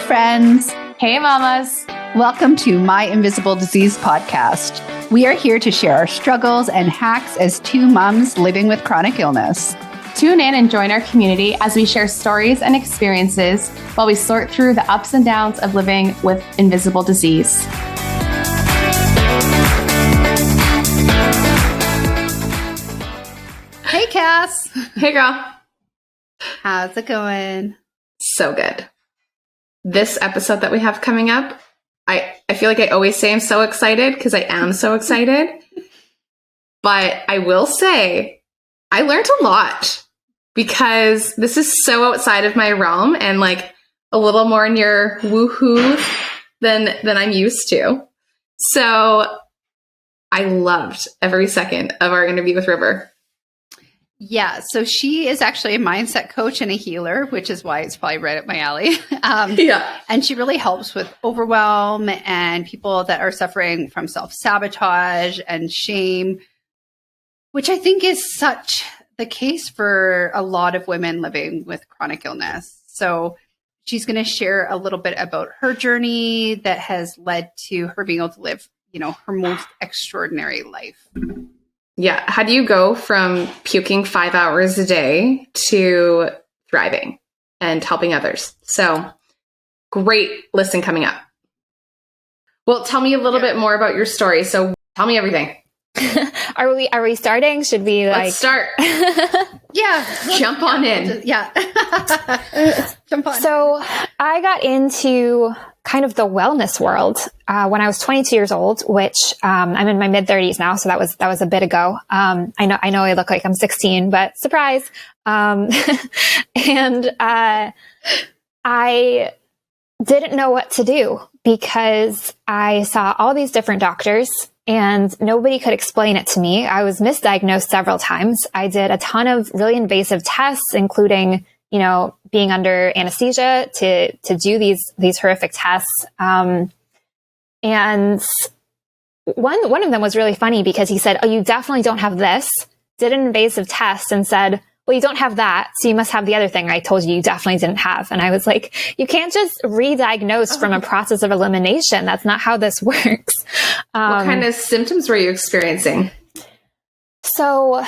friends. Hey, mamas. Welcome to My Invisible Disease podcast. We are here to share our struggles and hacks as two moms living with chronic illness. Tune in and join our community as we share stories and experiences while we sort through the ups and downs of living with invisible disease. Hey, Cass. Hey, girl. How's it going? So good. This episode that we have coming up, I feel like I always say I'm so excited because I am so excited. But I will say I learned a lot because this is so outside of my realm and like a little more near woohoo than I'm used to. So I loved every second of our interview with River. Yeah, so she is actually a mindset coach and a healer, which is why it's probably right up my alley. And she really helps with overwhelm and people that are suffering from self-sabotage and shame, which I think is such the case for a lot of women living with chronic illness. So she's going to share a little bit about her journey that has led to her being able to live, her most extraordinary life. Yeah. How do you go from puking 5 hours a day to thriving and helping others? So great listen coming up. Well, tell me a little bit more about your story. So tell me everything. Are we starting? Should we Let's start. Yeah. Jump on in. Yeah. Jump on. So I got into kind of the wellness world when I was 22 years old, which I'm in my mid 30s now. So that was a bit ago. I know I look like I'm 16, but surprise. And I didn't know what to do because I saw all these different doctors and nobody could explain it to me. I was misdiagnosed several times. I did a ton of really invasive tests, including, being under anesthesia to do these horrific tests. And one of them was really funny because he said, "Oh, you definitely don't have this." Did an invasive test and said, "Well, you don't have that, so you must have the other thing I told you definitely didn't have." And I was like, you can't just re-diagnose from a process of elimination. That's not how this works. What kind of symptoms were you experiencing? So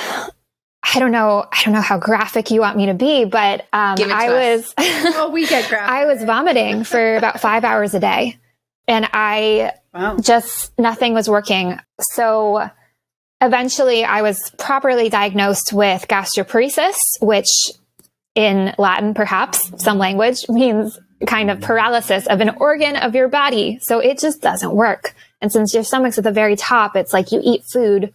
I don't know how graphic you want me to be, but we get graphic. I was vomiting for about 5 hours a day, and nothing was working. So eventually I was properly diagnosed with gastroparesis, which in Latin, perhaps some language, means kind of paralysis of an organ of your body. So it just doesn't work. And since your stomach's at the very top, it's like you eat food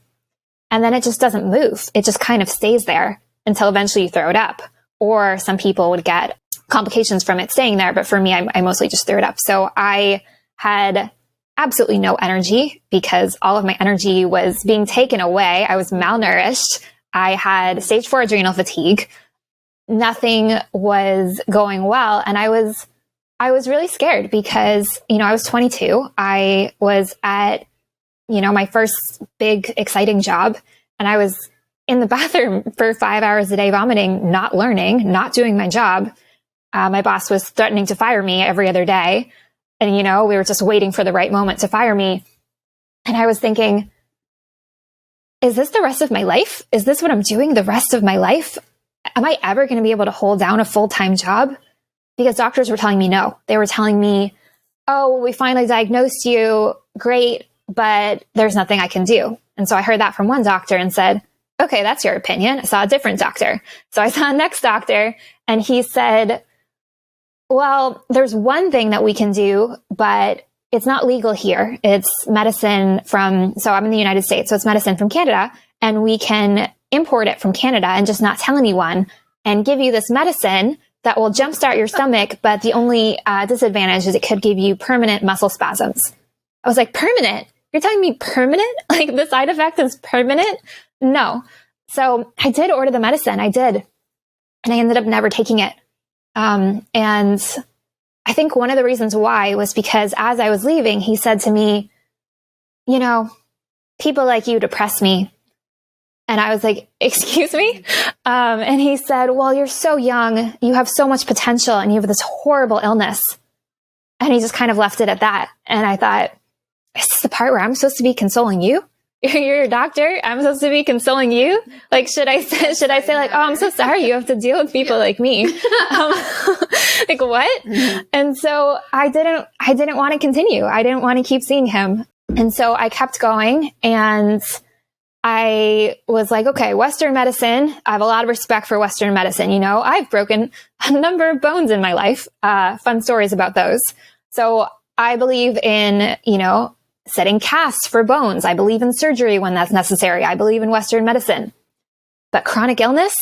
and then it just doesn't move. It just kind of stays there until eventually you throw it up. Or some people would get complications from it staying there. But for me, I mostly just threw it up. So I had absolutely no energy because all of my energy was being taken away. I was malnourished. I had stage 4 adrenal fatigue. Nothing was going well. And I was really scared because, I was 22. I was at, my first big exciting job. And I was in the bathroom for 5 hours a day vomiting, not learning, not doing my job. My boss was threatening to fire me every other day. And, we were just waiting for the right moment to fire me. And I was thinking, is this the rest of my life? Is this what I'm doing the rest of my life? Am I ever going to be able to hold down a full-time job? Because doctors were telling me no. They were telling me, "Oh, we finally diagnosed you. Great, but there's nothing I can do." And so I heard that from one doctor and said, "Okay, that's your opinion." I saw a different doctor. So I saw a next doctor and he said, "Well, there's one thing that we can do, but it's not legal here. It's medicine so I'm in the United States, so it's medicine from Canada, and we can import it from Canada and just not tell anyone and give you this medicine that will jumpstart your stomach, but the only disadvantage is it could give you permanent muscle spasms." I was like, permanent? You're telling me permanent? Like the side effect is permanent? No. So I did order the medicine. I did. And I ended up never taking it. And I think one of the reasons why was because as I was leaving, he said to me, "People like you depress me." And I was like, "Excuse me?" And he said, "Well, you're so young. You have so much potential and you have this horrible illness. And he just kind of left it at that. And I thought, is this the part where I'm supposed to be consoling you? You're a doctor. I'm supposed to be consoling you. Like, should I say like, oh, I'm so sorry you have to deal with people like me. Like what? Mm-hmm. And so I didn't want to continue. I didn't want to keep seeing him. And so I kept going, and I was like, okay, Western medicine. I have a lot of respect for Western medicine. You know, I've broken a number of bones in my life. Fun stories about those. So I believe in, you know, setting casts for bones. I believe in surgery when that's necessary. I believe in Western medicine. But chronic illness,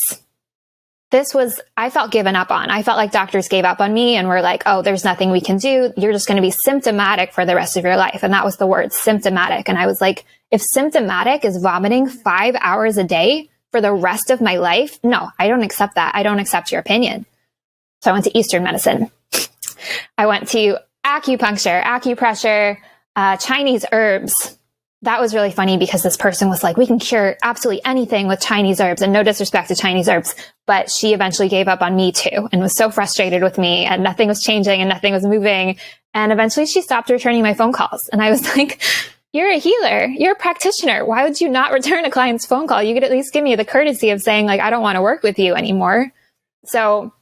I felt given up on. I felt like doctors gave up on me and were like, oh, there's nothing we can do. You're just going to be symptomatic for the rest of your life. And that was the word, symptomatic. And I was like, if symptomatic is vomiting 5 hours a day for the rest of my life, no, I don't accept that. I don't accept your opinion. So I went to Eastern medicine. I went to acupuncture, acupressure, Chinese herbs. That was really funny because this person was like, we can cure absolutely anything with Chinese herbs, and no disrespect to Chinese herbs, but she eventually gave up on me too and was so frustrated with me, and nothing was changing and nothing was moving. And eventually she stopped returning my phone calls. And I was like, you're a healer. You're a practitioner. Why would you not return a client's phone call? You could at least give me the courtesy of saying like, I don't want to work with you anymore. So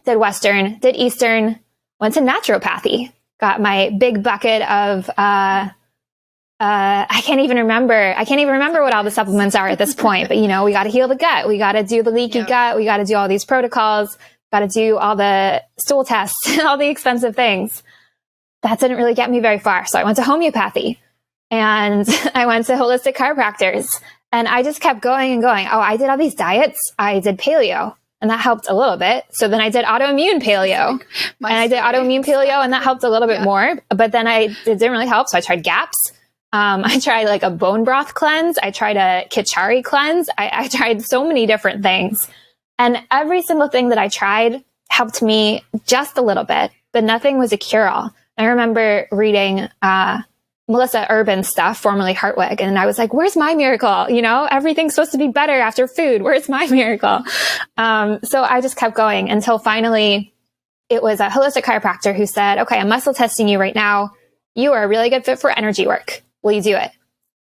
did Western, did Eastern, went to naturopathy. Got my big bucket of, I can't even remember what all the supplements are at this point, but you know, we got to heal the gut. We got to do the leaky gut. We got to do all these protocols, got to do all the stool tests, all the expensive things. That didn't really get me very far. So I went to homeopathy, and I went to holistic chiropractors, and I just kept going and going. Oh, I did all these diets. I did paleo, and that helped a little bit. So then I did autoimmune paleo, and that helped a little bit more, but then it didn't really help. So I tried GAPS. I tried like a bone broth cleanse. I tried a Kichari cleanse. I tried so many different things, and every single thing that I tried helped me just a little bit, but nothing was a cure-all. I remember reading, Melissa Urban's stuff, formerly Hartwig. And I was like, where's my miracle? You know, everything's supposed to be better after food. Where's my miracle? So I just kept going until finally it was a holistic chiropractor who said, okay, I'm muscle testing you right now. You are a really good fit for energy work. Will you do it?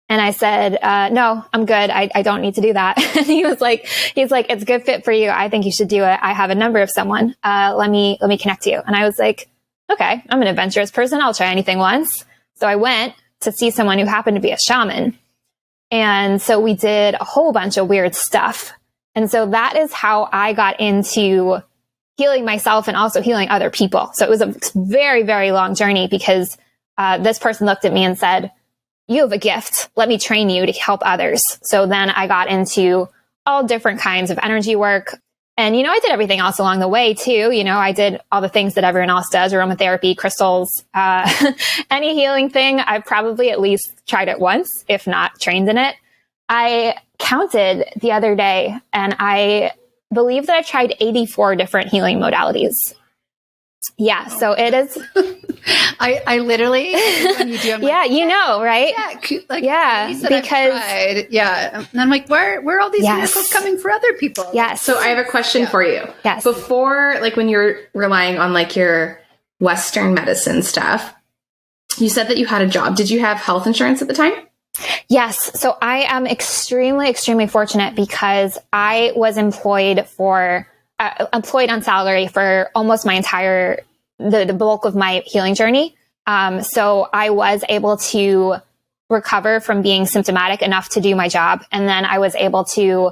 And I said, no, I'm good. I don't need to do that. And he's like, it's a good fit for you. I think you should do it. I have a number of someone. Let me connect you. And I was like, okay, I'm an adventurous person. I'll try anything once. So I went to see someone who happened to be a shaman. And so we did a whole bunch of weird stuff. And so that is how I got into healing myself and also healing other people. So it was a very, very long journey because this person looked at me and said, you have a gift. Let me train you to help others. So then I got into all different kinds of energy work. And, you know, I did everything else along the way too. You know, I did all the things that everyone else does, aromatherapy, crystals, any healing thing. I've probably at least tried it once, if not trained in it. I counted the other day and I believe that I've tried 84 different healing modalities. Yeah, so it is. I literally, when you do, I'm yeah, like, you know, right? Yeah, like because and I'm like, where are all these miracles coming for other people? Yes. So I have a question for you. Yes. Before, like when you're relying on like your Western medicine stuff, you said that you had a job. Did you have health insurance at the time? Yes. So I am extremely, extremely fortunate because I was employed on salary for almost my entire, the bulk of my healing journey. So I was able to recover from being symptomatic enough to do my job. And then I was able to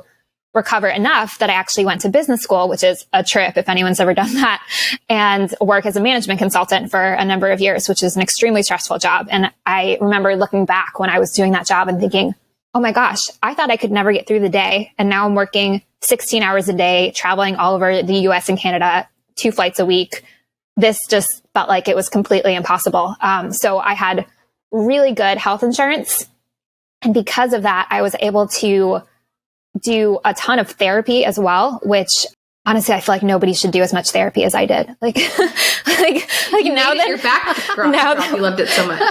recover enough that I actually went to business school, which is a trip if anyone's ever done that, and work as a management consultant for a number of years, which is an extremely stressful job. And I remember looking back when I was doing that job and thinking, oh my gosh, I thought I could never get through the day. And now I'm working 16 hours a day, traveling all over the US and Canada, 2 flights a week. This just felt like it was completely impossible. So I had really good health insurance. And because of that, I was able to do a ton of therapy as well, which honestly, I feel like nobody should do as much therapy as I did. Like now that you're back, you loved it so much.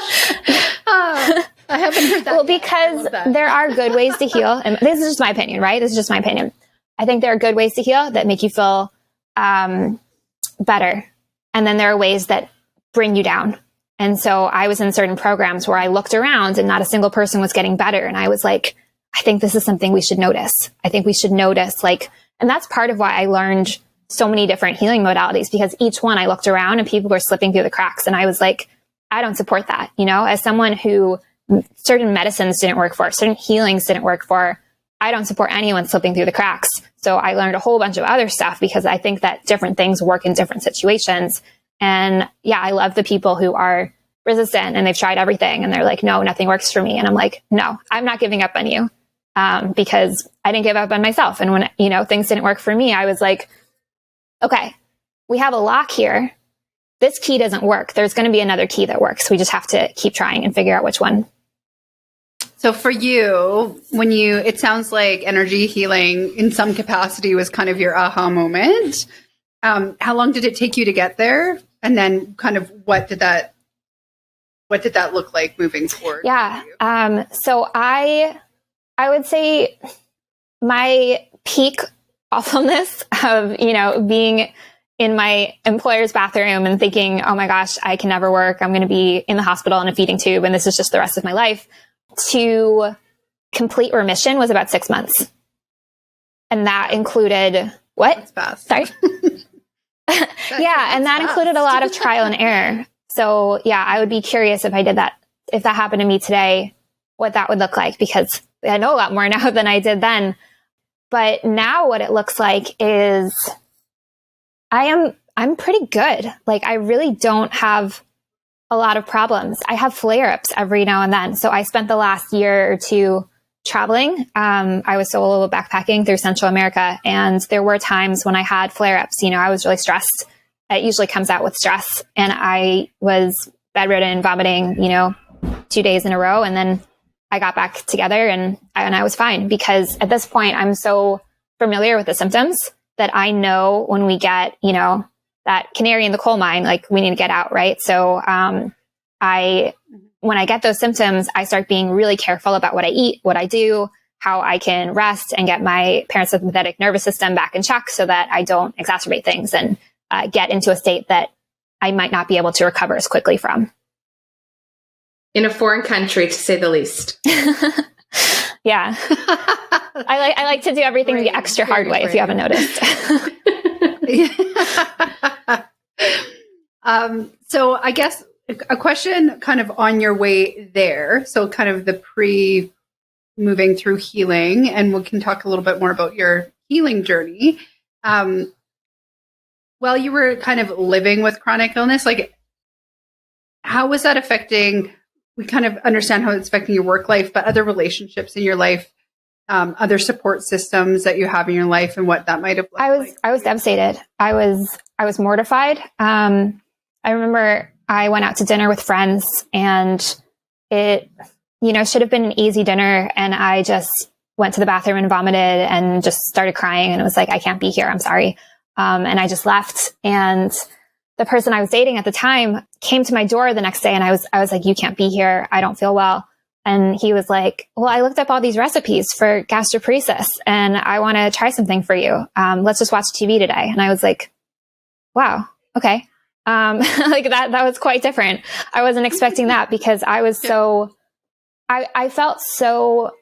I haven't heard that. Well, because there are good ways to heal. And this is just my opinion, right? This is just my opinion. I think there are good ways to heal that make you feel better. And then there are ways that bring you down. And so I was in certain programs where I looked around and not a single person was getting better. And I was like, I think this is something we should notice. I think we should notice, like, and that's part of why I learned so many different healing modalities, because each one I looked around and people were slipping through the cracks. And I was like, I don't support that. You know, as someone who certain medicines didn't work for, certain healings didn't work for, I don't support anyone slipping through the cracks. So I learned a whole bunch of other stuff because I think that different things work in different situations. And yeah, I love the people who are resistant and they've tried everything and they're like, no, nothing works for me. And I'm like, no, I'm not giving up on you, because I didn't give up on myself. And when, you know, things didn't work for me, I was like, okay, we have a lock here. This key doesn't work. There's going to be another key that works. We just have to keep trying and figure out which one. So for you, it sounds like energy healing in some capacity was kind of your aha moment. How long did it take you to get there? And then kind of what did that look like moving forward? Yeah. So I would say my peak awfulness of, you know, being in my employer's bathroom and thinking, oh my gosh, I can never work. I'm going to be in the hospital in a feeding tube and this is just the rest of my life, to complete remission was about 6 months. And that included what? That's fast. Sorry. Yeah. And that included a lot of trial and error. So yeah, I would be curious if that happened to me today, what that would look like, because I know a lot more now than I did then. But now what it looks like is I'm pretty good. Like, I really don't have a lot of problems. I have flare-ups every now and then. So I spent the last year or two traveling. I was solo backpacking through Central America. And there were times when I had flare-ups. You know, I was really stressed. It usually comes out with stress. And I was bedridden, vomiting, you know, 2 days in a row. And then I got back together and I was fine, because at this point I'm so familiar with the symptoms that I know when we get, you know, that canary in the coal mine, like, we need to get out. Right. So, when I get those symptoms, I start being really careful about what I eat, what I do, how I can rest and get my parasympathetic nervous system back in check so that I don't exacerbate things and get into a state that I might not be able to recover as quickly from. In a foreign country, to say the least. Yeah. I like to do everything the extra hard way, if you haven't noticed. So I guess a question kind of on your way there. So kind of the moving through healing, and we can talk a little bit more about your healing journey. While you were kind of living with chronic illness, like, how was that affecting? We kind of understand how it's affecting your work life, but other relationships in your life, other support systems that you have in your life, and what that might have looked like. I was devastated. I was mortified. I remember I went out to dinner with friends, and it, you know, should have been an easy dinner. And I just went to the bathroom and vomited and just started crying. And it was like, I can't be here. I'm sorry. And I just left. And the person I was dating at the time came to my door the next day, and I was like, you can't be here. I don't feel well. And he was like, well, I looked up all these recipes for gastroparesis and I want to try something for you. Let's just watch TV today. And I was like, wow. Okay. Like that was quite different. I wasn't expecting that, because I was I felt so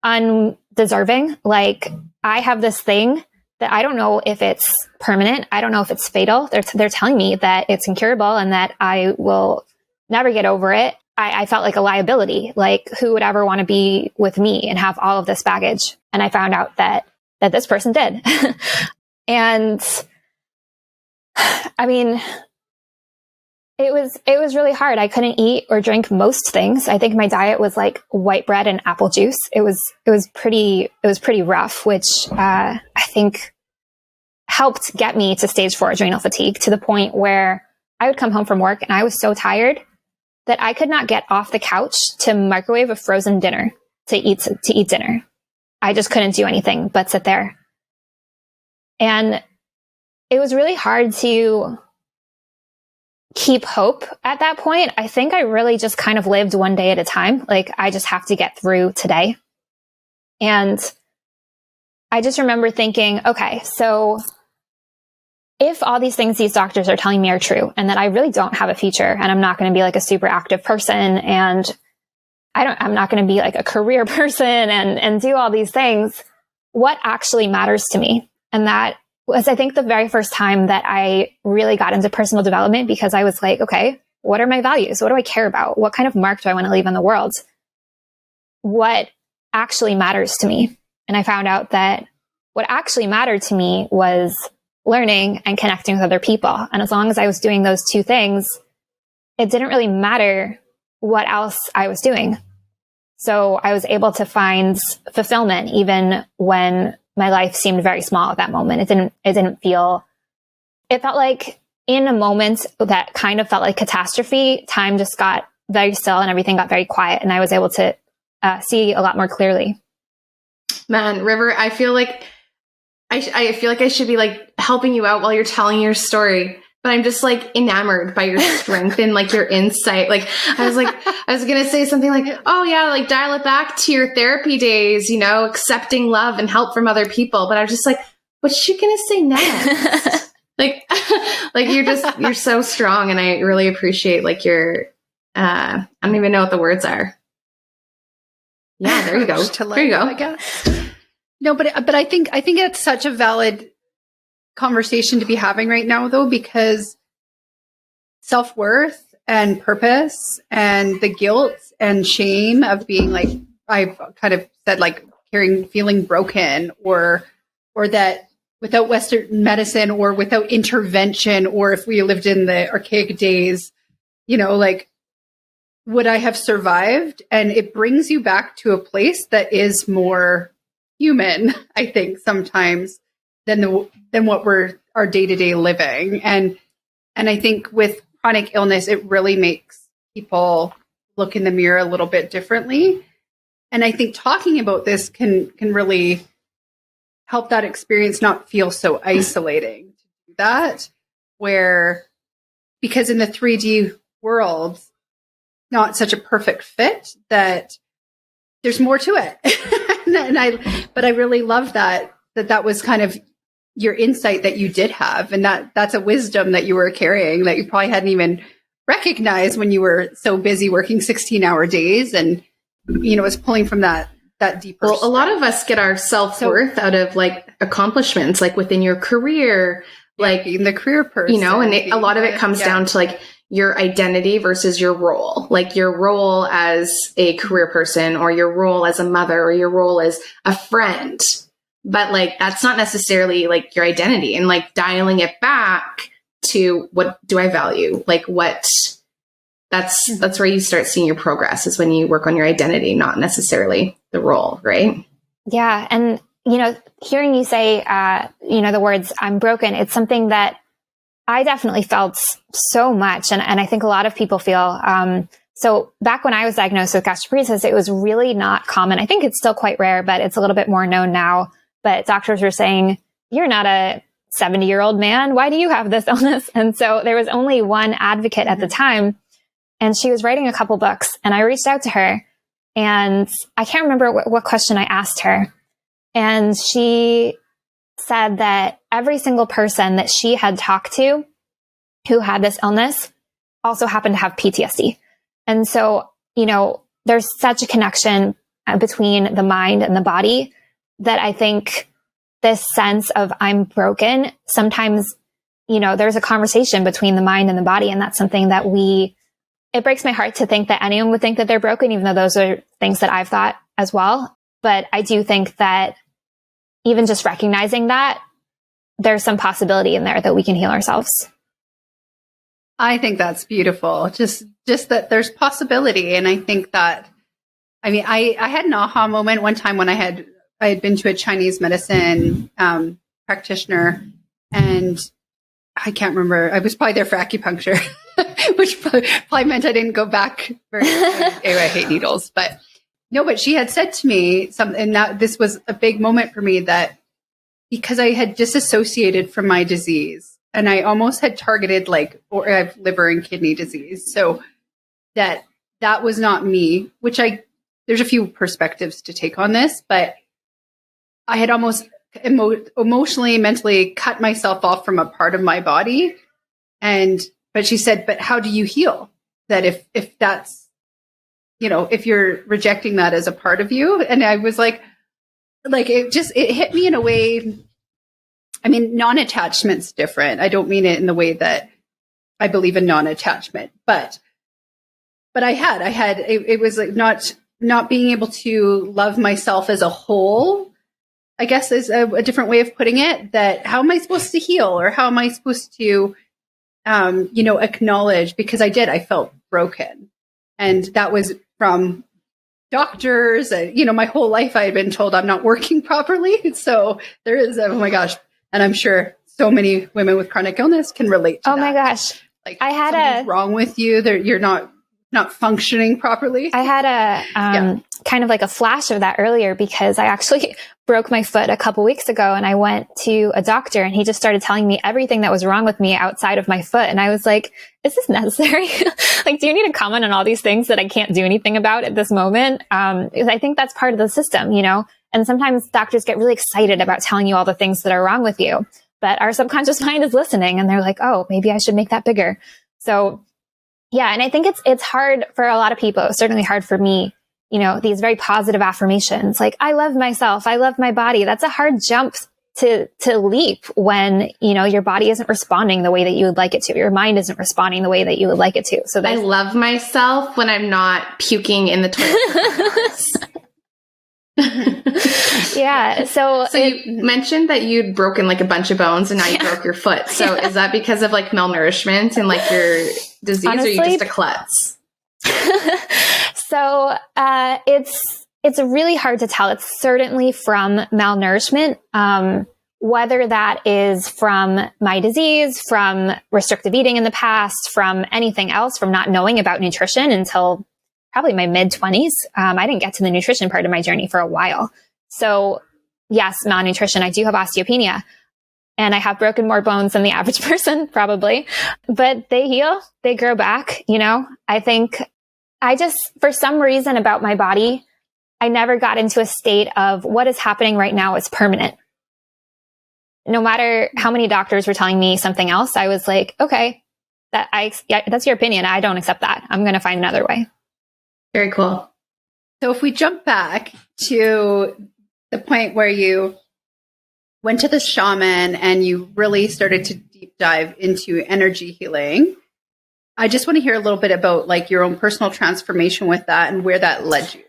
undeserving. Like, I have this thing that I don't know if it's permanent. I don't know if it's fatal. They're telling me that it's incurable and that I will never get over it. I felt like a liability. Like, who would ever want to be with me and have all of this baggage? And I found out that this person did. And I mean, it was really hard. I couldn't eat or drink most things. I think my diet was like white bread and apple juice. It was pretty rough, which I think helped get me to stage 4 adrenal fatigue, to the point where I would come home from work and I was so tired that I could not get off the couch to microwave a frozen dinner to eat dinner. I just couldn't do anything but sit there. And it was really hard to keep hope at that point. I think I really just kind of lived one day at a time. Like, I just have to get through today. And I just remember thinking, okay, so if all these things these doctors are telling me are true, and that I really don't have a future, and I'm not going to be like a super active person, and I'm not going to be like a career person and do all these things, what actually matters to me? And that was, I think, the very first time that I really got into personal development, because I was like, okay, what are my values? What do I care about? What kind of mark do I want to leave on the world? What actually matters to me? And I found out that what actually mattered to me was learning and connecting with other people. And as long as I was doing those two things, it didn't really matter what else I was doing. So I was able to find fulfillment even when my life seemed very small at that moment. It felt like in a moment that kind of felt like catastrophe, time just got very still and everything got very quiet. And I was able to see a lot more clearly. Man, River, I feel like I should be like helping you out while you're telling your story, but I'm just like enamored by your strength and like your insight. Like I was going to say something like, oh yeah, like dial it back to your therapy days, accepting love and help from other people. But I was just like, what's she going to say next? like you're so strong. And I really appreciate like your, I don't even know what the words are. Yeah, there you go. There you go. I guess. No, but I think it's such a valid conversation to be having right now, though, because self-worth and purpose and the guilt and shame of being like, I've kind of said, like feeling broken or that without Western medicine or without intervention, or if we lived in the archaic days, like, would I have survived? And it brings you back to a place that is more human, I think, sometimes than what we're our day-to-day living. And I think with chronic illness, it really makes people look in the mirror a little bit differently. And I think talking about this can really help that experience not feel so isolating. To do that, because in the 3D world, not such a perfect fit, that there's more to it. But I really love that was kind of your insight that you did have. And that's a wisdom that you were carrying that you probably hadn't even recognized when you were so busy working 16-hour days. And, was pulling from that deeper. Well, a lot of us get our self-worth out of like accomplishments, like within your career, like being the career person, and a lot of it comes down to like your identity versus your role, like your role as a career person or your role as a mother or your role as a friend. But like, that's not necessarily like your identity, and like dialing it back to what do I value? Like that's where you start seeing your progress, is when you work on your identity, not necessarily the role. Right. Yeah. And, hearing you say, the words "I'm broken," it's something that I definitely felt so much. And I think a lot of people feel, so back when I was diagnosed with gastroparesis, it was really not common. I think it's still quite rare, but it's a little bit more known now. But doctors were saying, you're not a 70-year-old man. Why do you have this illness? And so there was only one advocate at the time, and she was writing a couple books, and I reached out to her, and I can't remember what question I asked her. And she said that every single person that she had talked to who had this illness also happened to have PTSD. And so, there's such a connection between the mind and the body that I think this sense of I'm broken, sometimes, there's a conversation between the mind and the body. And that's something that it breaks my heart to think that anyone would think that they're broken, even though those are things that I've thought as well. But I do think that even just recognizing that, there's some possibility in there that we can heal ourselves. I think that's beautiful. Just that there's possibility. And I think that, I had an aha moment one time when I had been to a Chinese medicine practitioner, and I can't remember. I was probably there for acupuncture, which probably meant I didn't go back very much. I hate needles, but no, but she had said to me something, and that this was a big moment for me, that because I had disassociated from my disease, and I almost had targeted or I have liver and kidney disease. So that was not me, which there's a few perspectives to take on this, but I had almost emotionally, mentally cut myself off from a part of my body. But she said, but how do you heal that if that's, if you're rejecting that as a part of you? And I was like it hit me in a way. I mean, non-attachment's different. I don't mean it in the way that I believe in non-attachment, but I had, it was like not being able to love myself as a whole, I guess is a different way of putting it. That how am I supposed to heal, or how am I supposed to, acknowledge, because I felt broken. And that was from doctors. My whole life I had been told I'm not working properly. So there is, oh my gosh. And I'm sure so many women with chronic illness can relate to that. Oh my gosh. Like, I had something's wrong with you. You're not functioning properly. I had a kind of like a flash of that earlier, because I actually broke my foot a couple weeks ago, and I went to a doctor, and he just started telling me everything that was wrong with me outside of my foot. And I was like, is this necessary? Like, do you need to comment on all these things that I can't do anything about at this moment? Because I think that's part of the system, and sometimes doctors get really excited about telling you all the things that are wrong with you, but our subconscious mind is listening, and they're like, oh, maybe I should make that bigger. So yeah. And I think it's hard for a lot of people. It's certainly hard for me, these very positive affirmations, like, I love myself, I love my body. That's a hard jump to leap when, your body isn't responding the way that you would like it to. Your mind isn't responding the way that you would like it to. So I love myself when I'm not puking in the toilet. Yeah. So you mentioned that you'd broken like a bunch of bones, and now you broke your foot. So is that because of like malnourishment and like your disease, honestly, or are you just a klutz? So it's really hard to tell. It's certainly from malnourishment. Whether that is from my disease, from restrictive eating in the past, from anything else, from not knowing about nutrition until probably my mid-20s. I didn't get to the nutrition part of my journey for a while. So yes, malnutrition. I do have osteopenia, and I have broken more bones than the average person, probably, but they heal, they grow back. I think I just, for some reason about my body, I never got into a state of what is happening right now is permanent. No matter how many doctors were telling me something else, I was like, okay, that's your opinion. I don't accept that. I'm going to find another way. Very cool. So if we jump back to the point where you went to the shaman and you really started to deep dive into energy healing, I just want to hear a little bit about like your own personal transformation with that and where that led you.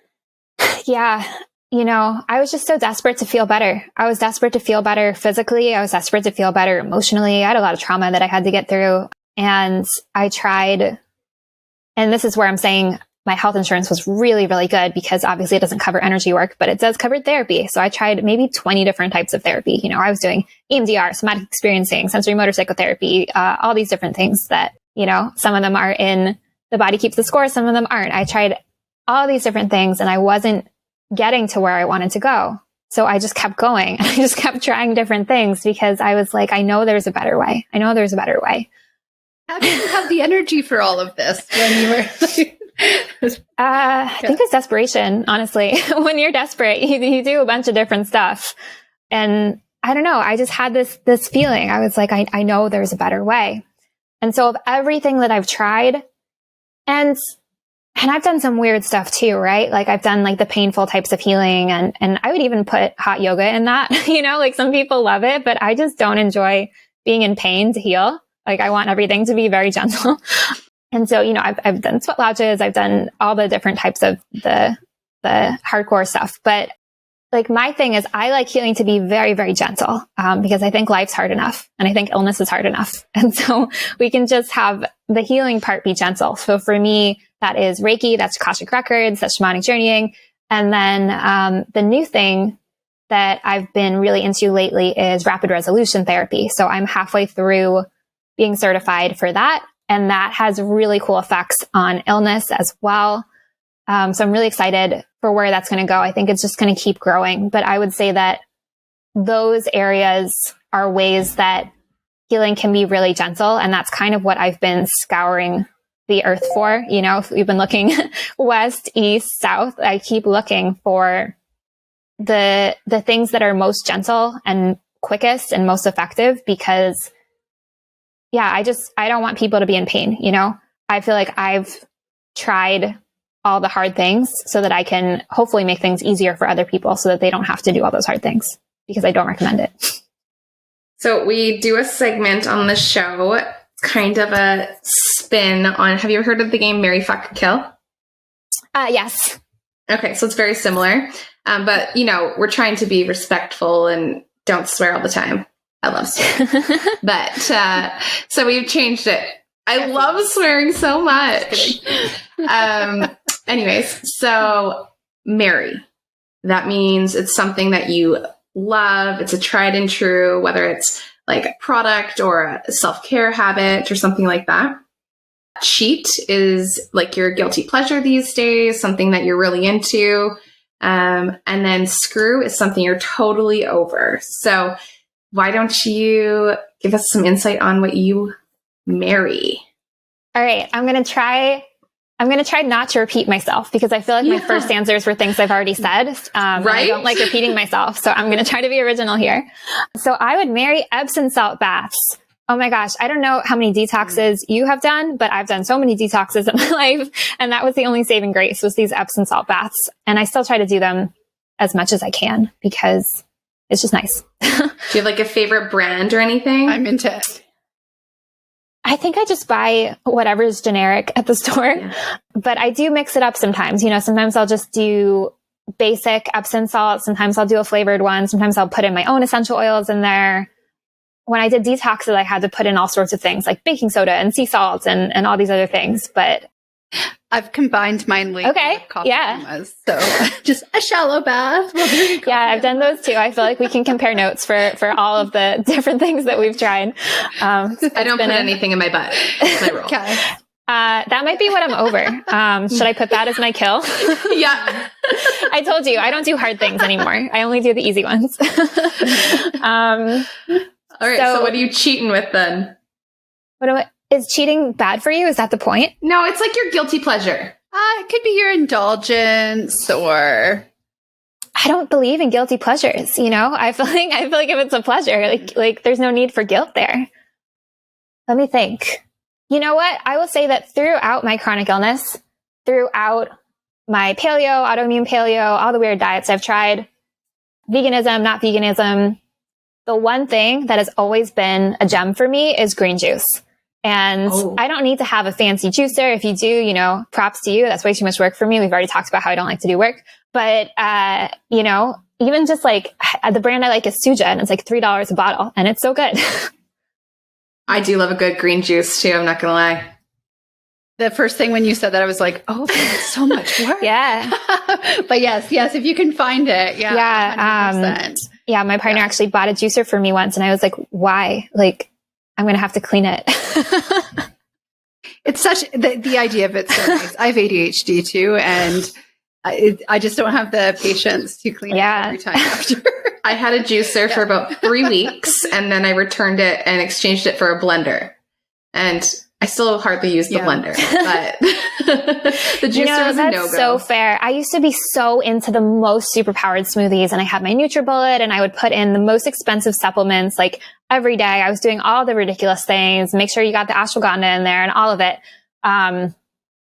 Yeah. I was just so desperate to feel better. I was desperate to feel better physically. I was desperate to feel better emotionally. I had a lot of trauma that I had to get through, and I tried, and this is where I'm saying my health insurance was really, really good, because obviously it doesn't cover energy work, but it does cover therapy. So I tried maybe 20 different types of therapy. I was doing EMDR, somatic experiencing, sensory motor psychotherapy, all these different things that, some of them are in the body keeps the score, some of them aren't. I tried all these different things, and I wasn't getting to where I wanted to go. So I just kept going. I just kept trying different things, because I was like, I know there's a better way. I know there's a better way. How did you have the energy for all of this when you were I think it's desperation, honestly. When you're desperate, you do a bunch of different stuff. And I don't know, I just had this feeling. I was like, I know there's a better way. And so of everything that I've tried, and I've done some weird stuff too, right? Like I've done like the painful types of healing, and I would even put hot yoga in that, like some people love it, but I just don't enjoy being in pain to heal. Like I want everything to be very gentle. And so, I've done sweat lodges, I've done all the different types of the hardcore stuff. But like my thing is I like healing to be very, very gentle, because I think life's hard enough, and I think illness is hard enough. And so we can just have the healing part be gentle. So for me, that is Reiki, that's Akashic Records, that's shamanic journeying. And then the new thing that I've been really into lately is rapid resolution therapy. So I'm halfway through being certified for that. And that has really cool effects on illness as well. So I'm really excited for where that's going to go. I think it's just going to keep growing. But I would say that those areas are ways that healing can be really gentle. And that's kind of what I've been scouring the earth for. If we've been looking west, east, south, I keep looking for the things that are most gentle and quickest and most effective, because I don't want people to be in pain. You know, I feel like I've tried all the hard things so that I can hopefully make things easier for other people so that they don't have to do all those hard things, because I don't recommend it. So we do a segment on the show, kind of a spin on, have you ever heard of the game Marry, Fuck, Kill? Yes. Okay, so it's very similar. But, you know, we're trying to be respectful and don't swear all the time. I love swearing. But, so we've changed it. I love swearing so much. Anyways, so marry. That means it's something that you love. It's a tried and true, whether it's like a product or a self-care habit or something like that. Cheat is like your guilty pleasure these days, something that you're really into. And then screw is something you're totally over. So why don't you give us some insight on what you marry? All right. I'm going to try not to repeat myself, because I feel like my first answers were things I've already said. Right? I don't like repeating myself. So I'm going to try to be original here. So I would marry Epsom salt baths. Oh my gosh. I don't know how many detoxes you have done, but I've done so many detoxes in my life. And that was the only saving grace, was these Epsom salt baths. And I still try to do them as much as I can, because it's just nice. Do you have like a favorite brand or anything? I'm into it. I think I just buy whatever is generic at the store, but I do mix it up sometimes. You know, sometimes I'll just do basic Epsom salt. Sometimes I'll do a flavored one. Sometimes I'll put in my own essential oils in there. When I did detoxes, I had to put in all sorts of things like baking soda and sea salt and all these other things. But I've combined mine lately with coffee enemas, so just a shallow bath. I've done those too. I feel like we can compare notes for all of the different things that we've tried. I don't put anything in my butt. That's my rule. Okay. That might be what I'm over. Should I put that as my kill? Yeah. I told you, I don't do hard things anymore. I only do the easy ones. All right. So what are you cheating with then? Is cheating bad for you? Is that the point? No, it's like your guilty pleasure. It could be your indulgence, or I don't believe in guilty pleasures. You know, I feel like if it's a pleasure, like there's no need for guilt there. Let me think. You know what? I will say that throughout my chronic illness, throughout my paleo, autoimmune paleo, all the weird diets I've tried, veganism, not veganism, the one thing that has always been a gem for me is green juice. And I don't need to have a fancy juicer. If you do, you know, props to you. That's way too much work for me. We've already talked about how I don't like to do work. But, you know, even just like the brand I like is Suja, and it's like $3 a bottle, and it's so good. I do love a good green juice too. I'm not going to lie. The first thing when you said that, I was like, oh, that's so much work. Yeah. But yes, if you can find it. Yeah. Yeah. My partner actually bought a juicer for me once, and I was like, why? Like, I'm going to have to clean it. It's such the idea of it's so nice. I have ADHD too, and I just don't have the patience to clean it every time after. I had a juicer for about 3 weeks, and then I returned it and exchanged it for a blender. And I still hardly use the blender, but the juicer was a no-go. That's so fair. I used to be so into the most superpowered smoothies, and I had my NutriBullet, and I would put in the most expensive supplements like every day. I was doing all the ridiculous things, make sure you got the ashwagandha in there and all of it. And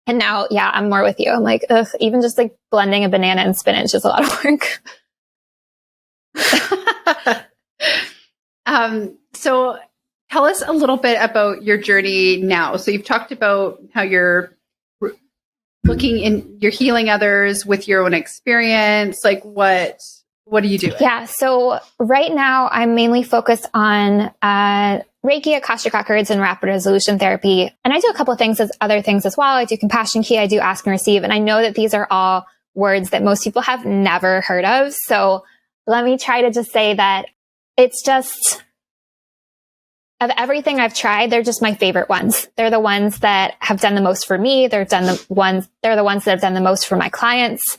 now, I'm more with you. I'm like, ugh, even just like blending a banana and spinach is a lot of work. So tell us a little bit about your journey now. So you've talked about how you're you're healing others with your own experience. Like what are you doing? Yeah. So right now I'm mainly focused on Reiki, Akashic Records, and rapid resolution therapy. And I do a couple of other things as well. I do compassion key. I do ask and receive. And I know that these are all words that most people have never heard of. So let me try to just say that it's just, of everything I've tried, they're just my favorite ones. They're the ones that have done the most for me. They're the ones that have done the most for my clients,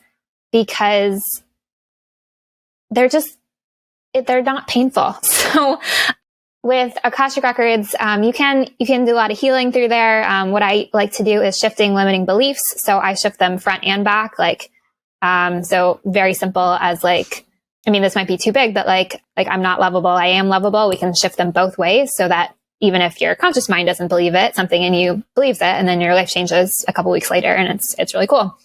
because they're not painful. So with Akashic Records, you can do a lot of healing through there. What I like to do is shifting limiting beliefs. So I shift them front and back, so very simple as like, I mean, this might be too big, but like I'm not lovable, I am lovable. We can shift them both ways so that even if your conscious mind doesn't believe it, something in you believes it, and then your life changes a couple weeks later, and it's really cool.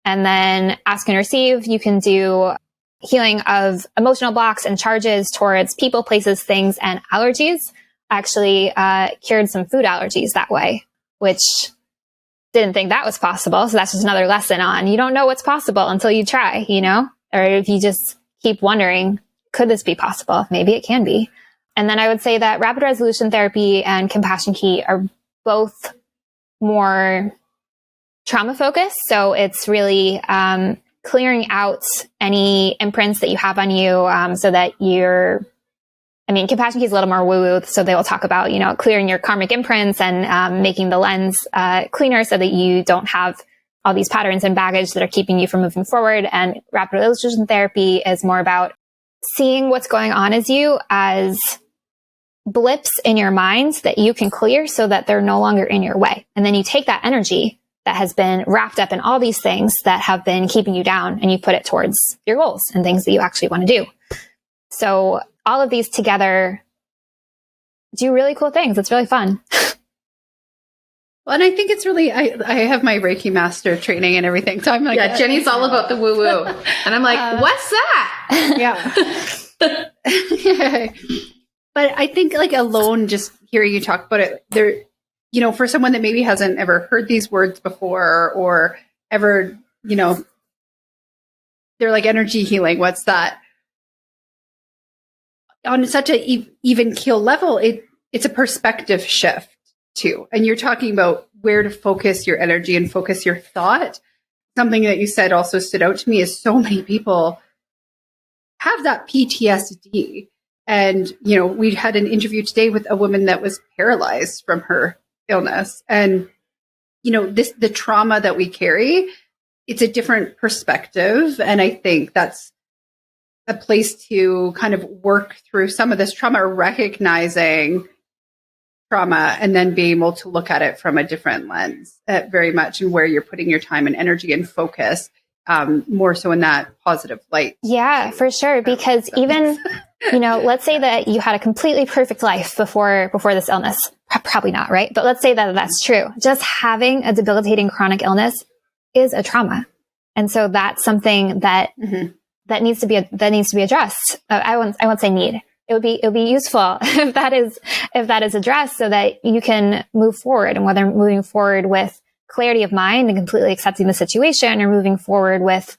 And then ask and receive, you can do healing of emotional blocks and charges towards people, places, things, and allergies. I actually cured some food allergies that way, which didn't think that was possible. So that's just another lesson on you don't know what's possible until you try, you know, or if you just keep wondering, could this be possible? Maybe it can be. And then I would say that rapid resolution therapy and compassion key are both more trauma focused. So it's really clearing out any imprints that you have on you so that compassion key is a little more woo-woo. So they will talk about, you know, clearing your karmic imprints and making the lens cleaner so that you don't have all these patterns and baggage that are keeping you from moving forward. And rapid resolution therapy is more about seeing what's going on as blips in your mind that you can clear so that they're no longer in your way. And then you take that energy that has been wrapped up in all these things that have been keeping you down, and you put it towards your goals and things that you actually want to do. So all of these together do really cool things. It's really fun. Well, and I think it's really, I have my Reiki master training and everything. So I'm like, yeah, Jenny's all about the woo woo. And I'm like, what's that? Yeah. But I think like alone, just hearing you talk about it there, you know, for someone that maybe hasn't ever heard these words before or ever, you know, they're like energy healing. What's that? On such a even keel level, it's a perspective shift too. And you're talking about where to focus your energy and focus your thought. Something that you said also stood out to me is so many people have that PTSD. And, you know, we had an interview today with a woman that was paralyzed from her illness. And, you know, the trauma that we carry, it's a different perspective. And I think that's a place to kind of work through some of this trauma, recognizing trauma, and then being able to look at it from a different lens very much, and where you're putting your time and energy and focus more so in that positive light. Yeah, for sure. Because even, you know, let's say that you had a completely perfect life before this illness. Probably not, right? But let's say that that's true. Just having a debilitating chronic illness is a trauma. And so that's something that that needs to be addressed. I won't say need. It would be useful if that is addressed so that you can move forward, and whether moving forward with clarity of mind and completely accepting the situation, or moving forward with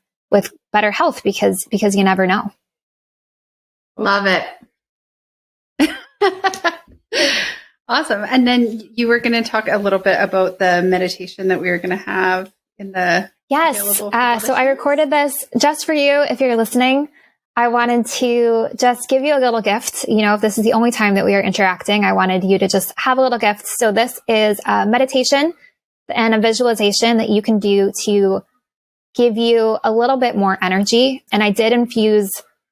better health because you never know. Love it. Awesome. And then you were going to talk a little bit about the meditation that we were going to have in the Yes. So I recorded this just for you. If you're listening, I wanted to just give you a little gift. You know, if this is the only time that we are interacting, I wanted you to just have a little gift. So this is a meditation and a visualization that you can do to give you a little bit more energy. And I did infuse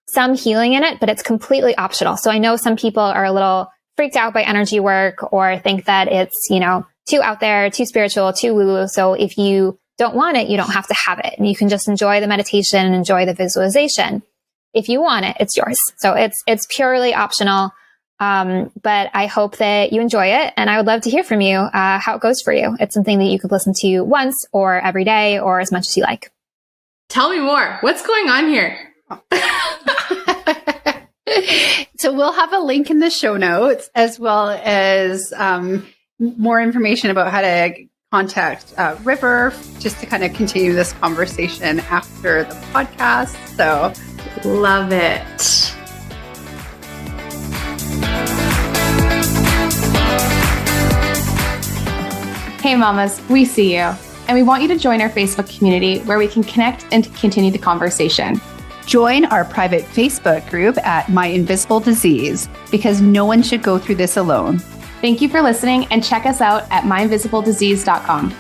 some healing in it, but it's completely optional. So I know some people are a little freaked out by energy work, or think that it's, you know, too out there, too spiritual, too woo-woo. So if you don't want it, you don't have to have it. And you can just enjoy the meditation and enjoy the visualization. If you want it, it's yours. So it's purely optional. But I hope that you enjoy it. And I would love to hear from you, how it goes for you. It's something that you could listen to once or every day or as much as you like. Tell me more. What's going on here? So we'll have a link in the show notes, as well as more information about how to contact River, just to kind of continue this conversation after the podcast. So love it. Hey mamas, we see you. And we want you to join our Facebook community where we can connect and continue the conversation. Join our private Facebook group at My Invisible Disease, because no one should go through this alone. Thank you for listening, and check us out at myinvisibledisease.com.